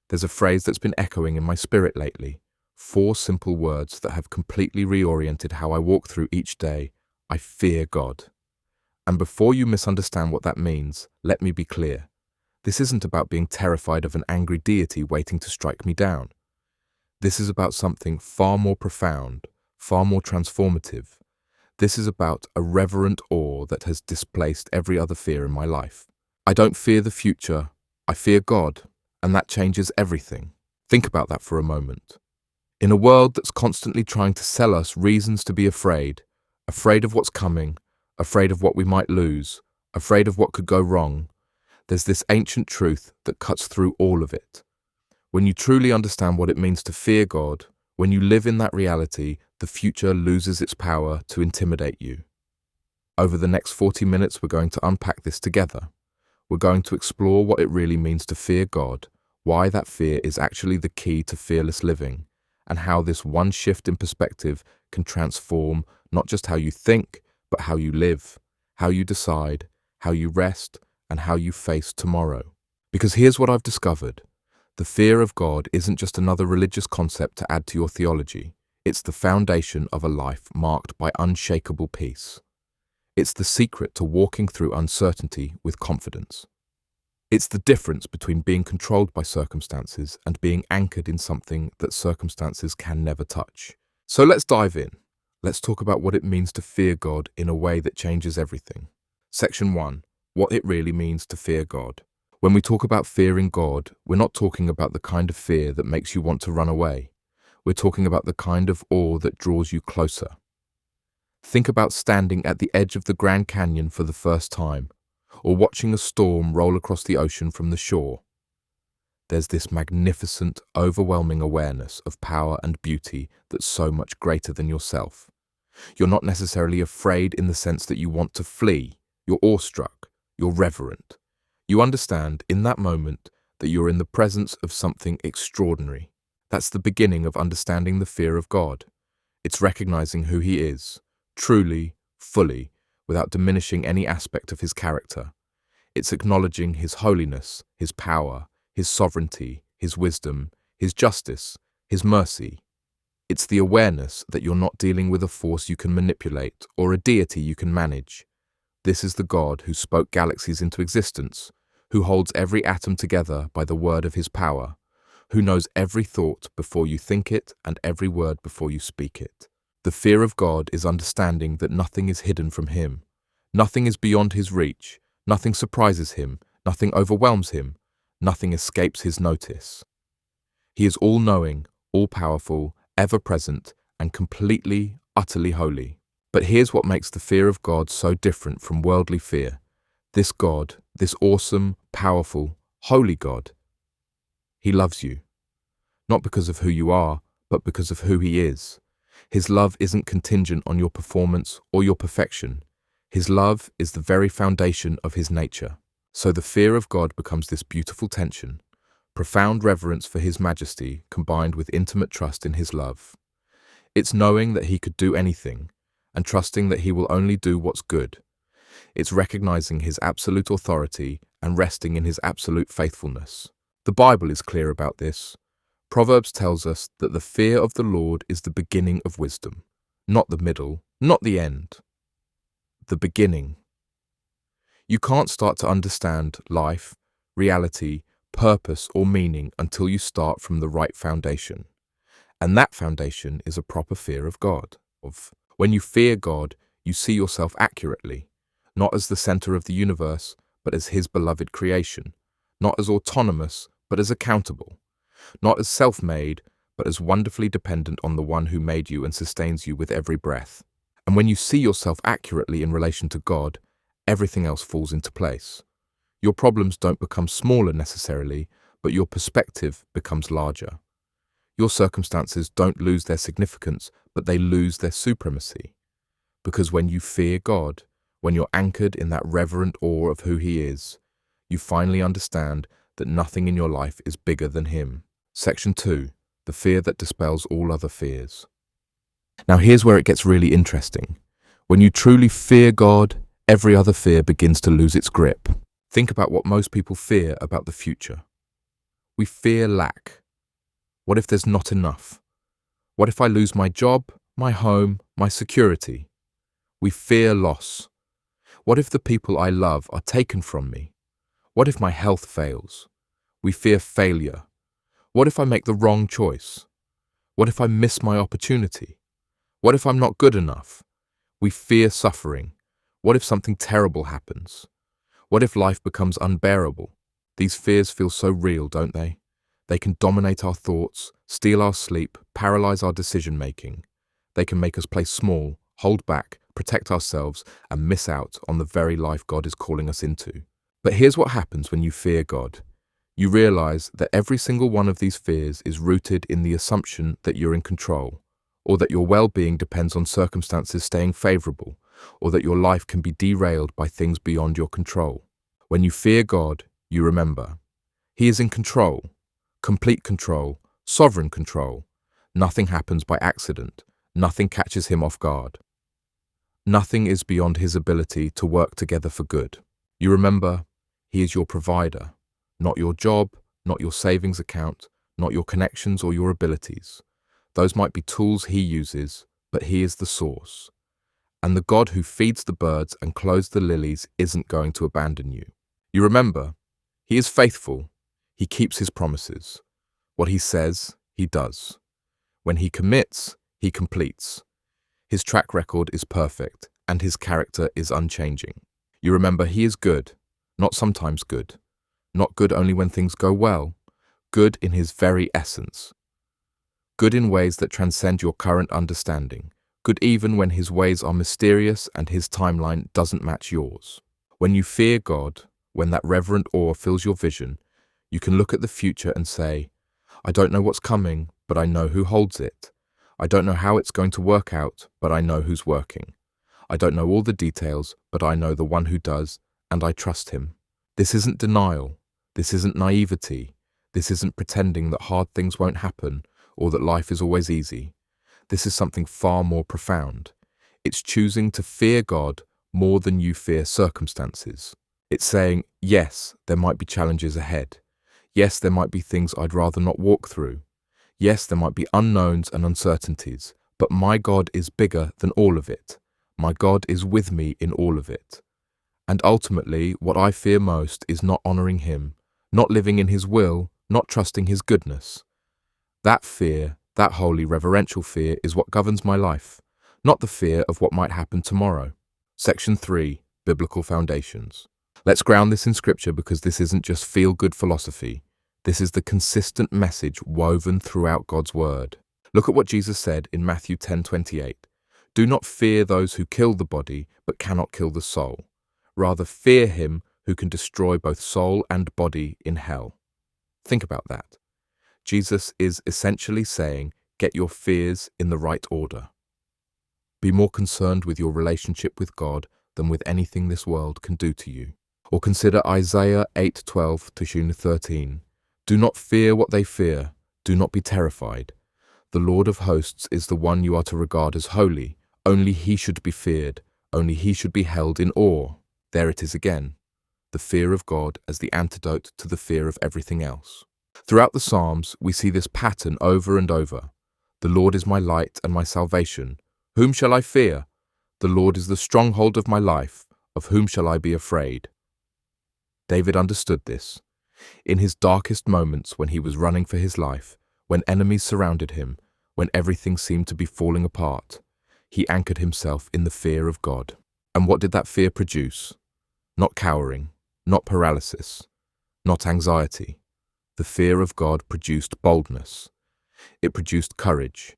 There's a phrase that's been echoing in my spirit lately. 4 simple words that have completely reoriented how I walk through each day. I fear God. And before you misunderstand what that means, let me be clear. This isn't about being terrified of an angry deity waiting to strike me down. This is about something far more profound, far more transformative. This is about a reverent awe that has displaced every other fear in my life. I don't fear the future, I fear God, and that changes everything. Think about that for a moment. In a world that's constantly trying to sell us reasons to be afraid of what's coming, afraid of what we might lose, afraid of what could go wrong, there's this ancient truth that cuts through all of it. When you truly understand what it means to fear God, when you live in that reality, the future loses its power to intimidate you. Over the next 40 minutes, we're going to unpack this together. We're going to explore what it really means to fear God, why that fear is actually the key to fearless living, and how this one shift in perspective can transform not just how you think, but how you live, how you decide, how you rest, and how you face tomorrow. Because here's what I've discovered. The fear of God isn't just another religious concept to add to your theology. It's the foundation of a life marked by unshakable peace. It's the secret to walking through uncertainty with confidence. It's the difference between being controlled by circumstances and being anchored in something that circumstances can never touch. So let's dive in. Let's talk about what it means to fear God in a way that changes everything. Section 1. What it really means to fear God. When we talk about fearing God, we're not talking about the kind of fear that makes you want to run away. We're talking about the kind of awe that draws you closer. Think about standing at the edge of the Grand Canyon for the first time, or watching a storm roll across the ocean from the shore. There's this magnificent, overwhelming awareness of power and beauty that's so much greater than yourself. You're not necessarily afraid in the sense that you want to flee. You're awestruck. You're reverent. You understand in that moment that you're in the presence of something extraordinary. That's the beginning of understanding the fear of God. It's recognizing who He is, truly, fully, without diminishing any aspect of His character. It's acknowledging His holiness, His power, His sovereignty, His wisdom, His justice, His mercy. It's the awareness that you're not dealing with a force you can manipulate or a deity you can manage. This is the God who spoke galaxies into existence, who holds every atom together by the word of His power, who knows every thought before you think it and every word before you speak it. The fear of God is understanding that nothing is hidden from Him. Nothing is beyond His reach. Nothing surprises Him. Nothing overwhelms Him. Nothing escapes His notice. He is all-knowing, all-powerful, ever-present, and completely, utterly holy. But here's what makes the fear of God so different from worldly fear. This God, this awesome, powerful, holy God, He loves you. Not because of who you are, but because of who He is. His love isn't contingent on your performance or your perfection. His love is the very foundation of His nature. So the fear of God becomes this beautiful tension, profound reverence for His majesty combined with intimate trust in His love. It's knowing that He could do anything and trusting that He will only do what's good. It's recognizing His absolute authority and resting in His absolute faithfulness. The Bible is clear about this. Proverbs tells us that the fear of the Lord is the beginning of wisdom, not the middle, not the end. The beginning. You can't start to understand life, reality, purpose, or meaning until you start from the right foundation. And that foundation is a proper fear of God. When you fear God, you see yourself accurately, not as the center of the universe, but as His beloved creation, not as autonomous, but as accountable, not as self-made, but as wonderfully dependent on the one who made you and sustains you with every breath. And when you see yourself accurately in relation to God, everything else falls into place. Your problems don't become smaller necessarily, but your perspective becomes larger. Your circumstances don't lose their significance, but they lose their supremacy. Because when you fear God, when you're anchored in that reverent awe of who He is, you finally understand that nothing in your life is bigger than Him. Section 2. The fear that dispels all other fears. Now here's where it gets really interesting. When you truly fear God, every other fear begins to lose its grip. Think about what most people fear about the future. We fear lack. What if there's not enough? What if I lose my job, my home, my security? We fear loss. What if the people I love are taken from me? What if my health fails? We fear failure. What if I make the wrong choice? What if I miss my opportunity? What if I'm not good enough? We fear suffering. What if something terrible happens? What if life becomes unbearable? These fears feel so real, don't they? They can dominate our thoughts, steal our sleep, paralyze our decision-making. They can make us play small, hold back, protect ourselves, and miss out on the very life God is calling us into. But here's what happens when you fear God. You realize that every single one of these fears is rooted in the assumption that you're in control, or that your well-being depends on circumstances staying favorable, or that your life can be derailed by things beyond your control. When you fear God, you remember, He is in control, complete control, sovereign control. Nothing happens by accident. Nothing catches Him off guard. Nothing is beyond His ability to work together for good. You remember, He is your provider, not your job, not your savings account, not your connections or your abilities. Those might be tools He uses, but He is the source. And the God who feeds the birds and clothes the lilies isn't going to abandon you. You remember, He is faithful. He keeps His promises. What He says, He does. When He commits, He completes. His track record is perfect, and His character is unchanging. You remember, He is good, not sometimes good. Not good only when things go well. Good in His very essence. Good in ways that transcend your current understanding. Good even when His ways are mysterious and His timeline doesn't match yours. When you fear God, when that reverent awe fills your vision, you can look at the future and say, I don't know what's coming, but I know who holds it. I don't know how it's going to work out, but I know who's working. I don't know all the details, but I know the one who does, and I trust Him. This isn't denial. This isn't naivety. This isn't pretending that hard things won't happen or that life is always easy. This is something far more profound. It's choosing to fear God more than you fear circumstances. It's saying, yes, there might be challenges ahead. Yes, there might be things I'd rather not walk through. Yes, there might be unknowns and uncertainties, but my God is bigger than all of it. My God is with me in all of it. And ultimately, what I fear most is not honoring Him, not living in His will, not trusting His goodness. That fear, that holy reverential fear, is what governs my life, not the fear of what might happen tomorrow. Section 3, Biblical Foundations. Let's ground this in Scripture because this isn't just feel-good philosophy. This is the consistent message woven throughout God's Word. Look at what Jesus said in Matthew 10:28. Do not fear those who kill the body but cannot kill the soul. Rather fear Him who can destroy both soul and body in hell. Think about that. Jesus is essentially saying, get your fears in the right order. Be more concerned with your relationship with God than with anything this world can do to you. Or consider Isaiah 8:12-13. Do not fear what they fear. Do not be terrified. The Lord of hosts is the one you are to regard as holy. Only He should be feared. Only He should be held in awe. There it is again. The fear of God as the antidote to the fear of everything else. Throughout the Psalms, we see this pattern over and over. The Lord is my light and my salvation. Whom shall I fear? The Lord is the stronghold of my life. Of whom shall I be afraid? David understood this. In his darkest moments, when he was running for his life, when enemies surrounded him, when everything seemed to be falling apart, he anchored himself in the fear of God. And what did that fear produce? Not cowering, not paralysis, not anxiety. The fear of God produced boldness. It produced courage.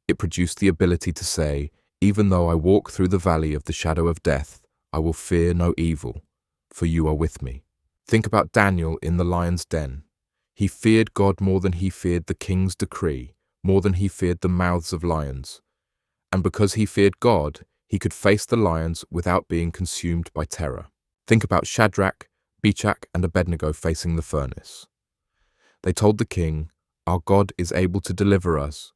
It produced the ability to say, even though I walk through the valley of the shadow of death, I will fear no evil, for you are with me. Think about Daniel in the lion's den. He feared God more than he feared the king's decree, more than he feared the mouths of lions. And because he feared God, he could face the lions without being consumed by terror. Think about Shadrach, Meshach, and Abednego facing the furnace. They told the king, our God is able to deliver us,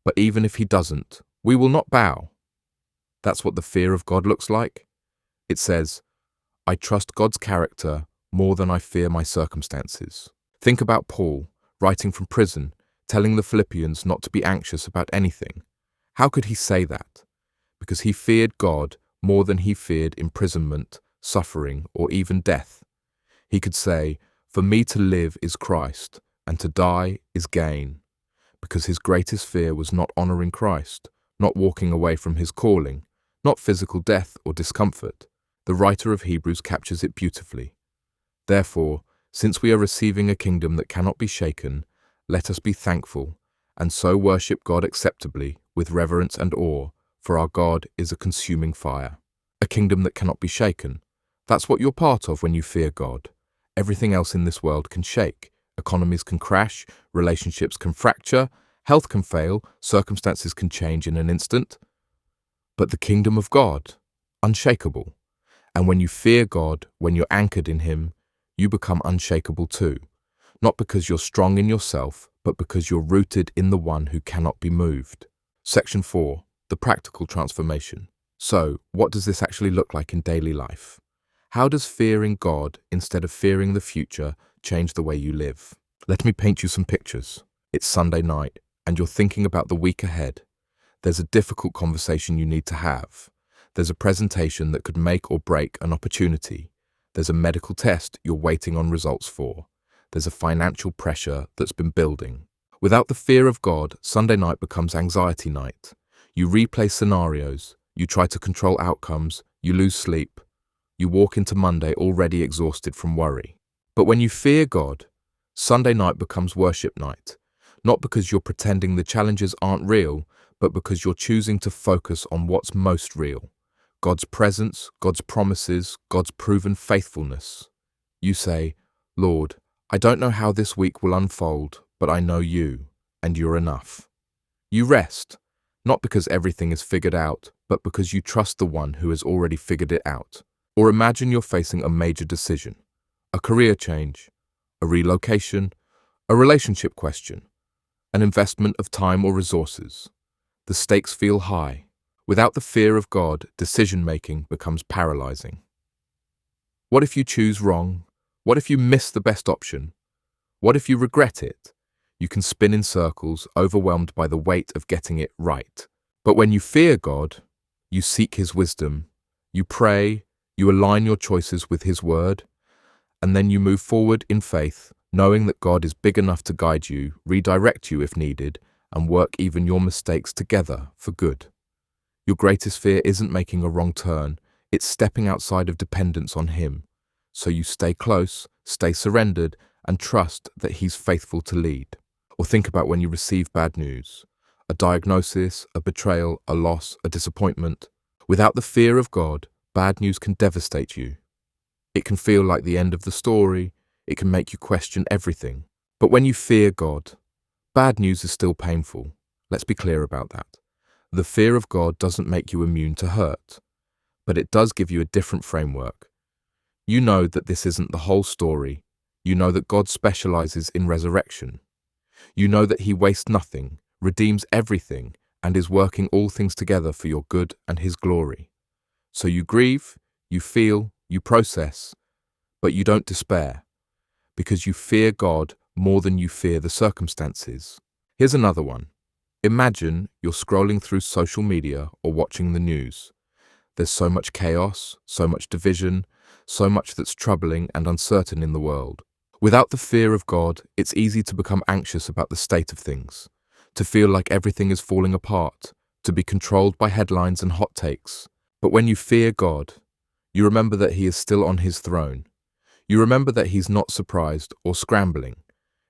but even if He doesn't, we will not bow. That's what the fear of God looks like. It says, I trust God's character more than I fear my circumstances. Think about Paul, writing from prison, telling the Philippians not to be anxious about anything. How could he say that? Because he feared God more than he feared imprisonment, suffering, or even death. He could say, "For me to live is Christ, and to die is gain," because his greatest fear was not honoring Christ, not walking away from his calling, not physical death or discomfort. The writer of Hebrews captures it beautifully. Therefore, since we are receiving a kingdom that cannot be shaken, let us be thankful, and so worship God acceptably with reverence and awe, for our God is a consuming fire. A kingdom that cannot be shaken. That's what you're part of when you fear God. Everything else in this world can shake. Economies can crash, relationships can fracture, health can fail, circumstances can change in an instant. But the kingdom of God, unshakable. And when you fear God, when you're anchored in Him, you become unshakable too. Not because you're strong in yourself, but because you're rooted in the one who cannot be moved. Section 4. The practical transformation. So, what does this actually look like in daily life? How does fearing God instead of fearing the future change the way you live? Let me paint you some pictures. It's Sunday night, and you're thinking about the week ahead. There's a difficult conversation you need to have. There's a presentation that could make or break an opportunity. There's a medical test you're waiting on results for. There's a financial pressure that's been building. Without the fear of God, Sunday night becomes anxiety night. You replay scenarios, you try to control outcomes, you lose sleep. You walk into Monday already exhausted from worry. But when you fear God, Sunday night becomes worship night. Not because you're pretending the challenges aren't real, but because you're choosing to focus on what's most real. God's presence, God's promises, God's proven faithfulness. You say, "Lord, I don't know how this week will unfold, but I know you, and you're enough." You rest, not because everything is figured out, but because you trust the one who has already figured it out. Or imagine you're facing a major decision, a career change, a relocation, a relationship question, an investment of time or resources. The stakes feel high. Without the fear of God, decision-making becomes paralyzing. What if you choose wrong? What if you miss the best option? What if you regret it? You can spin in circles, overwhelmed by the weight of getting it right. But when you fear God, you seek His wisdom, you pray, you align your choices with His word, and then you move forward in faith, knowing that God is big enough to guide you, redirect you if needed, and work even your mistakes together for good. Your greatest fear isn't making a wrong turn, it's stepping outside of dependence on Him. So you stay close, stay surrendered, and trust that He's faithful to lead. Or think about when you receive bad news, a diagnosis, a betrayal, a loss, a disappointment. Without the fear of God, bad news can devastate you. It can feel like the end of the story, it can make you question everything. But when you fear God, bad news is still painful. Let's be clear about that. The fear of God doesn't make you immune to hurt, but it does give you a different framework. You know that this isn't the whole story. You know that God specializes in resurrection. You know that He wastes nothing, redeems everything, and is working all things together for your good and His glory. So you grieve, you feel, you process, but you don't despair, because you fear God more than you fear the circumstances. Here's another one. Imagine you're scrolling through social media or watching the news. There's so much chaos, so much division, so much that's troubling and uncertain in the world. Without the fear of God, it's easy to become anxious about the state of things, to feel like everything is falling apart, to be controlled by headlines and hot takes. But when you fear God, you remember that He is still on His throne. You remember that He's not surprised or scrambling.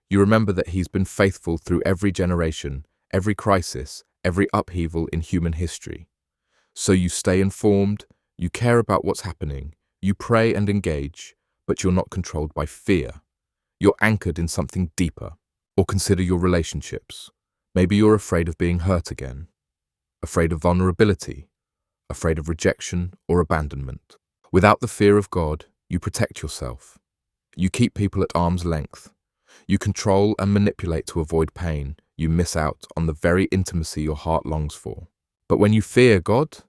You remember that He's been faithful through every generation, every crisis, every upheaval in human history. So you stay informed, you care about what's happening, you pray and engage, but you're not controlled by fear. You're anchored in something deeper. Or consider your relationships. Maybe you're afraid of being hurt again, afraid of vulnerability, afraid of rejection or abandonment. Without the fear of God, you protect yourself. You keep people at arm's length. You control and manipulate to avoid pain. You miss out on the very intimacy your heart longs for. But when you fear God,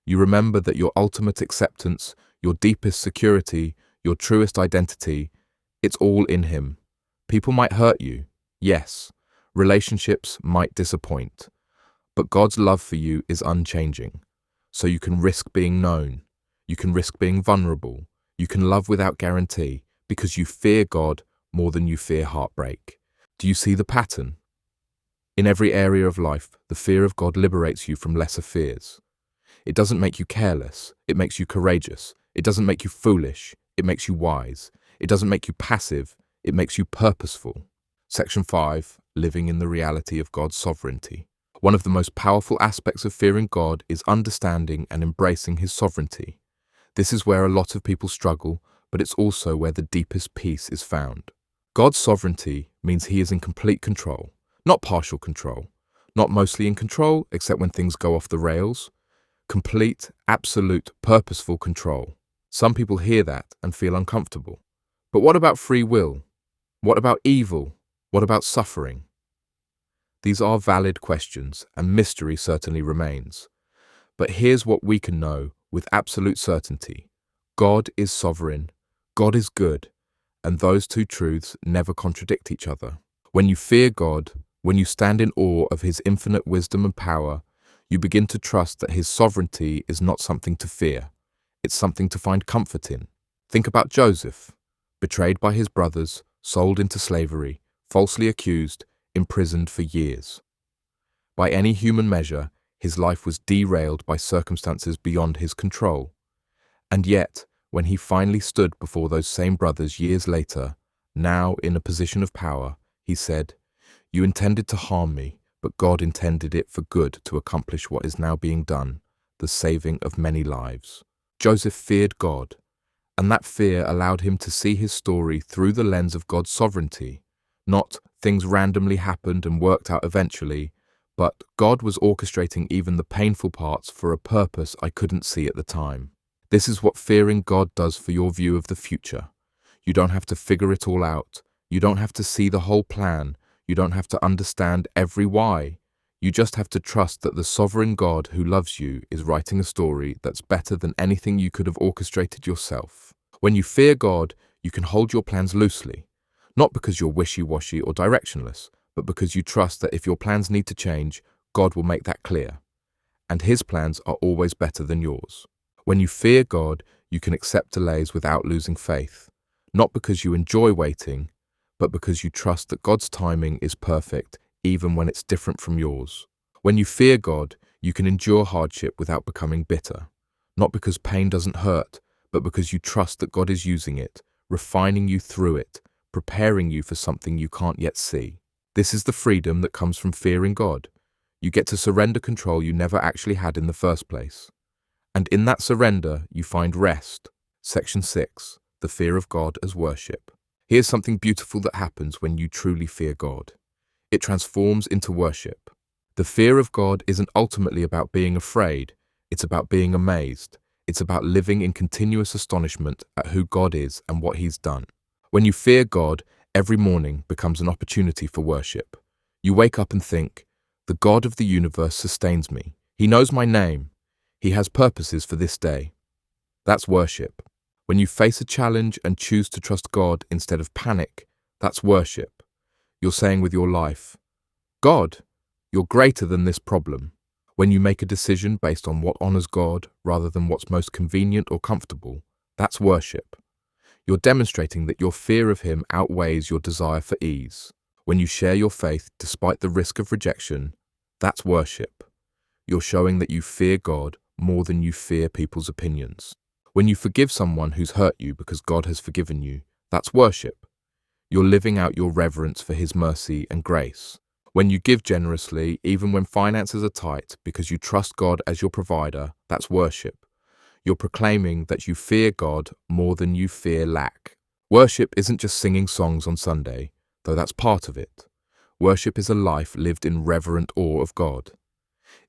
you remember that your ultimate acceptance, your deepest security, your truest identity, it's all in Him. People might hurt you. Yes. Relationships might disappoint. But God's love for you is unchanging. So you can risk being known. You can risk being vulnerable. You can love without guarantee because you fear God more than you fear heartbreak. Do you see the pattern? In every area of life, the fear of God liberates you from lesser fears. It doesn't make you careless. It makes you courageous. It doesn't make you foolish. It makes you wise. It doesn't make you passive. It makes you purposeful. Section 5. Living in the reality of God's sovereignty. One of the most powerful aspects of fearing God is understanding and embracing His sovereignty. This is where a lot of people struggle, but it's also where the deepest peace is found. God's sovereignty means He is in complete control, not partial control, not mostly in control except when things go off the rails. Complete, absolute, purposeful control. Some people hear that and feel uncomfortable. But what about free will? What about evil? What about suffering? These are valid questions, and mystery certainly remains. But here's what we can know with absolute certainty. God is sovereign, God is good, and those two truths never contradict each other. When you fear God, when you stand in awe of His infinite wisdom and power, you begin to trust that His sovereignty is not something to fear. It's something to find comfort in. Think about Joseph, betrayed by his brothers, sold into slavery, falsely accused, imprisoned for years. By any human measure, his life was derailed by circumstances beyond his control. And yet, when he finally stood before those same brothers years later, now in a position of power, he said, "You intended to harm me, but God intended it for good to accomplish what is now being done, the saving of many lives." Joseph feared God, and that fear allowed him to see his story through the lens of God's sovereignty. Not things randomly happened and worked out eventually, but God was orchestrating even the painful parts for a purpose I couldn't see at the time. This is what fearing God does for your view of the future. You don't have to figure it all out. You don't have to see the whole plan. You don't have to understand every why. You just have to trust that the sovereign God who loves you is writing a story that's better than anything you could have orchestrated yourself. When you fear God, you can hold your plans loosely, not because you're wishy-washy or directionless, but because you trust that if your plans need to change, God will make that clear. And His plans are always better than yours. When you fear God, you can accept delays without losing faith, not because you enjoy waiting, but because you trust that God's timing is perfect even when it's different from yours. When you fear God, you can endure hardship without becoming bitter, not because pain doesn't hurt, but because you trust that God is using it, refining you through it, preparing you for something you can't yet see. This is the freedom that comes from fearing God. You get to surrender control you never actually had in the first place. And in that surrender, you find rest. Section 6. The fear of God as worship. Here's something beautiful that happens when you truly fear God. It transforms into worship. The fear of God isn't ultimately about being afraid. It's about being amazed. It's about living in continuous astonishment at who God is and what He's done. When you fear God, every morning becomes an opportunity for worship. You wake up and think, "The God of the universe sustains me. He knows my name. He has purposes for this day." That's worship. When you face a challenge and choose to trust God instead of panic, that's worship. You're saying with your life, "God, you're greater than this problem." When you make a decision based on what honors God rather than what's most convenient or comfortable, that's worship. You're demonstrating that your fear of Him outweighs your desire for ease. When you share your faith despite the risk of rejection, that's worship. You're showing that you fear God more than you fear people's opinions. When you forgive someone who's hurt you because God has forgiven you, that's worship. You're living out your reverence for His mercy and grace. When you give generously, even when finances are tight, because you trust God as your provider, that's worship. You're proclaiming that you fear God more than you fear lack. Worship isn't just singing songs on Sunday, though that's part of it. Worship is a life lived in reverent awe of God.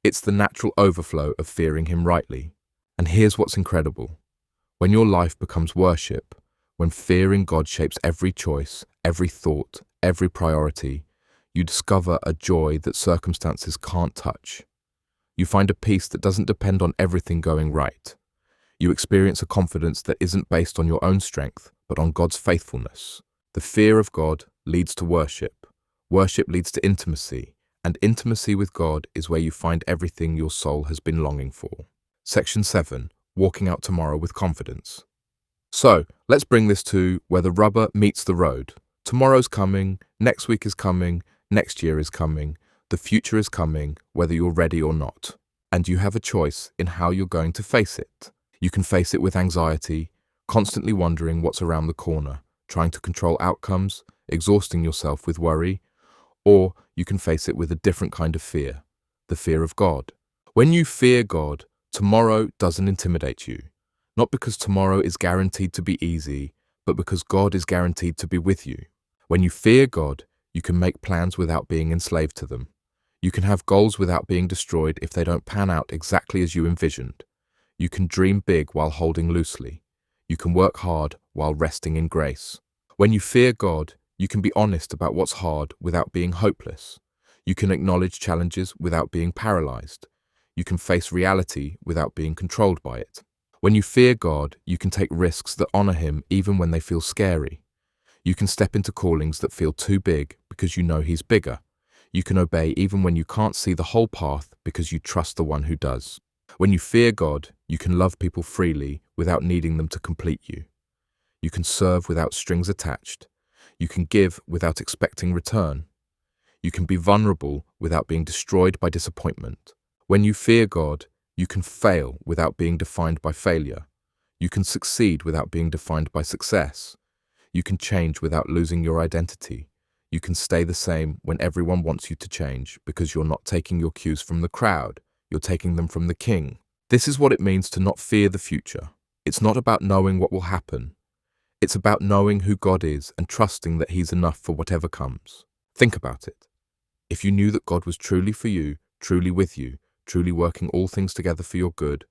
It's the natural overflow of fearing Him rightly. And here's what's incredible. When your life becomes worship, when fearing God shapes every choice, every thought, every priority, you discover a joy that circumstances can't touch. You find a peace that doesn't depend on everything going right. You experience a confidence that isn't based on your own strength, but on God's faithfulness. The fear of God leads to worship. Worship leads to intimacy, and intimacy with God is where you find everything your soul has been longing for. Section 7. Walking out tomorrow with confidence. So, let's bring this to where the rubber meets the road. Tomorrow's coming, next week is coming, next year is coming, the future is coming, whether you're ready or not. And you have a choice in how you're going to face it. You can face it with anxiety, constantly wondering what's around the corner, trying to control outcomes, exhausting yourself with worry, or you can face it with a different kind of fear, the fear of God. When you fear God, tomorrow doesn't intimidate you. Not because tomorrow is guaranteed to be easy, but because God is guaranteed to be with you. When you fear God, you can make plans without being enslaved to them. You can have goals without being destroyed if they don't pan out exactly as you envisioned. You can dream big while holding loosely. You can work hard while resting in grace. When you fear God, you can be honest about what's hard without being hopeless. You can acknowledge challenges without being paralyzed. You can face reality without being controlled by it. When you fear God, you can take risks that honor Him even when they feel scary. You can step into callings that feel too big because you know He's bigger. You can obey even when you can't see the whole path because you trust the one who does. When you fear God, you can love people freely without needing them to complete you. You can serve without strings attached. You can give without expecting return. You can be vulnerable without being destroyed by disappointment. When you fear God, you can fail without being defined by failure. You can succeed without being defined by success. You can change without losing your identity. You can stay the same when everyone wants you to change because you're not taking your cues from the crowd. You're taking them from the King. This is what it means to not fear the future. It's not about knowing what will happen. It's about knowing who God is and trusting that He's enough for whatever comes. Think about it. If you knew that God was truly for you, truly with you, truly working all things together for your good,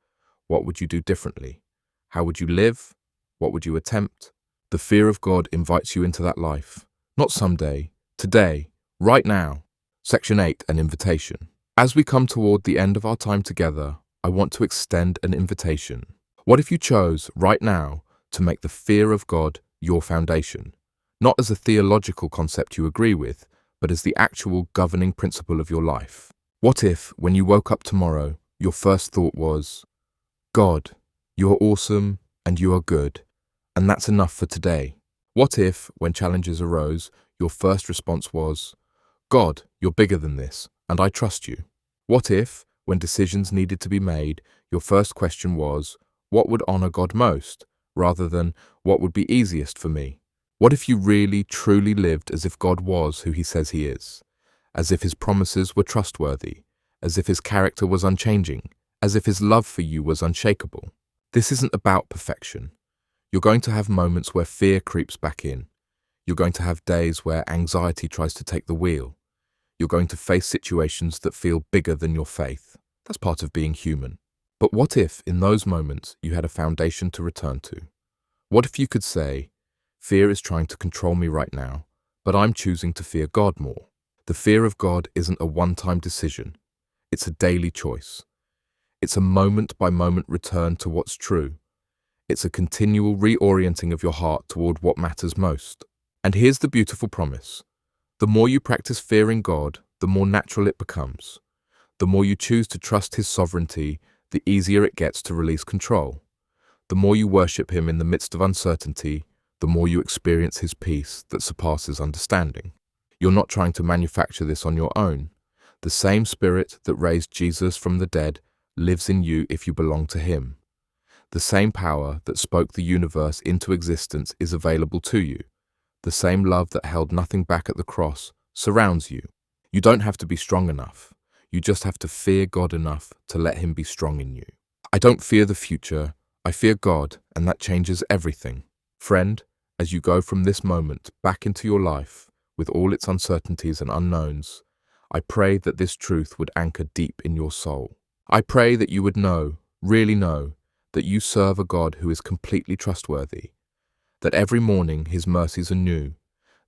what would you do differently? How would you live? What would you attempt? The fear of God invites you into that life. Not someday, today, right now. Section 8, an invitation. As we come toward the end of our time together, I want to extend an invitation. What if you chose, right now, to make the fear of God your foundation? Not as a theological concept you agree with, but as the actual governing principle of your life. What if, when you woke up tomorrow, your first thought was, God, you are awesome and you are good, and that's enough for today? What if, when challenges arose, your first response was, God, you're bigger than this, and I trust you? What if, when decisions needed to be made, your first question was, what would honor God most, rather than what would be easiest for me? What if you really, truly lived as if God was who He says He is? As if His promises were trustworthy, as if His character was unchanging, as if His love for you was unshakable? This isn't about perfection. You're going to have moments where fear creeps back in. You're going to have days where anxiety tries to take the wheel. You're going to face situations that feel bigger than your faith. That's part of being human. But what if, in those moments, you had a foundation to return to? What if you could say, fear is trying to control me right now, but I'm choosing to fear God more? The fear of God isn't a one-time decision. It's a daily choice. It's a moment-by-moment return to what's true. It's a continual reorienting of your heart toward what matters most. And here's the beautiful promise. The more you practice fearing God, the more natural it becomes. The more you choose to trust His sovereignty, the easier it gets to release control. The more you worship Him in the midst of uncertainty, the more you experience His peace that surpasses understanding. You're not trying to manufacture this on your own. The same Spirit that raised Jesus from the dead lives in you if you belong to Him. The same power that spoke the universe into existence is available to you. The same love that held nothing back at the cross surrounds you. You don't have to be strong enough. You just have to fear God enough to let Him be strong in you. I don't fear the future. I fear God, and that changes everything. Friend, as you go from this moment back into your life, with all its uncertainties and unknowns, I pray that this truth would anchor deep in your soul. I pray that you would know, really know, that you serve a God who is completely trustworthy, that every morning His mercies are new,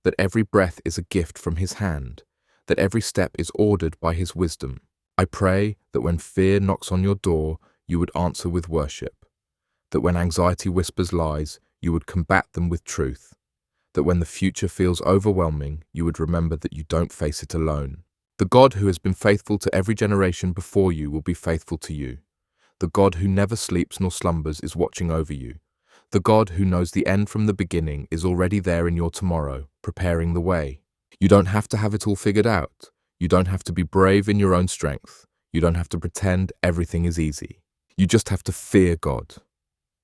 that every breath is a gift from His hand, that every step is ordered by His wisdom. I pray that when fear knocks on your door, you would answer with worship, that when anxiety whispers lies, you would combat them with truth, that when the future feels overwhelming, you would remember that you don't face it alone. The God who has been faithful to every generation before you will be faithful to you. The God who never sleeps nor slumbers is watching over you. The God who knows the end from the beginning is already there in your tomorrow, preparing the way. You don't have to have it all figured out. You don't have to be brave in your own strength. You don't have to pretend everything is easy. You just have to fear God.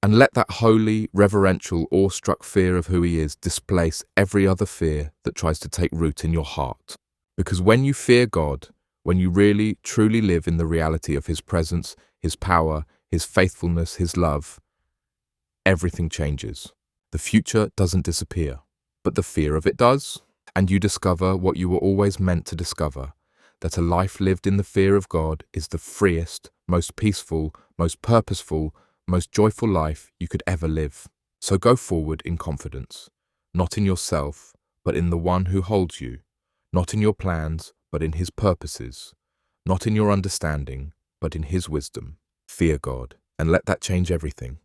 And let that holy, reverential, awestruck fear of who He is displace every other fear that tries to take root in your heart. Because when you fear God, when you really, truly live in the reality of His presence, His power, His faithfulness, His love, everything changes. The future doesn't disappear, but the fear of it does. And you discover what you were always meant to discover, that a life lived in the fear of God is the freest, most peaceful, most purposeful, most joyful life you could ever live. So go forward in confidence, not in yourself, but in the one who holds you, not in your plans, but in His purposes, not in your understanding, but in His wisdom. Fear God, and let that change everything.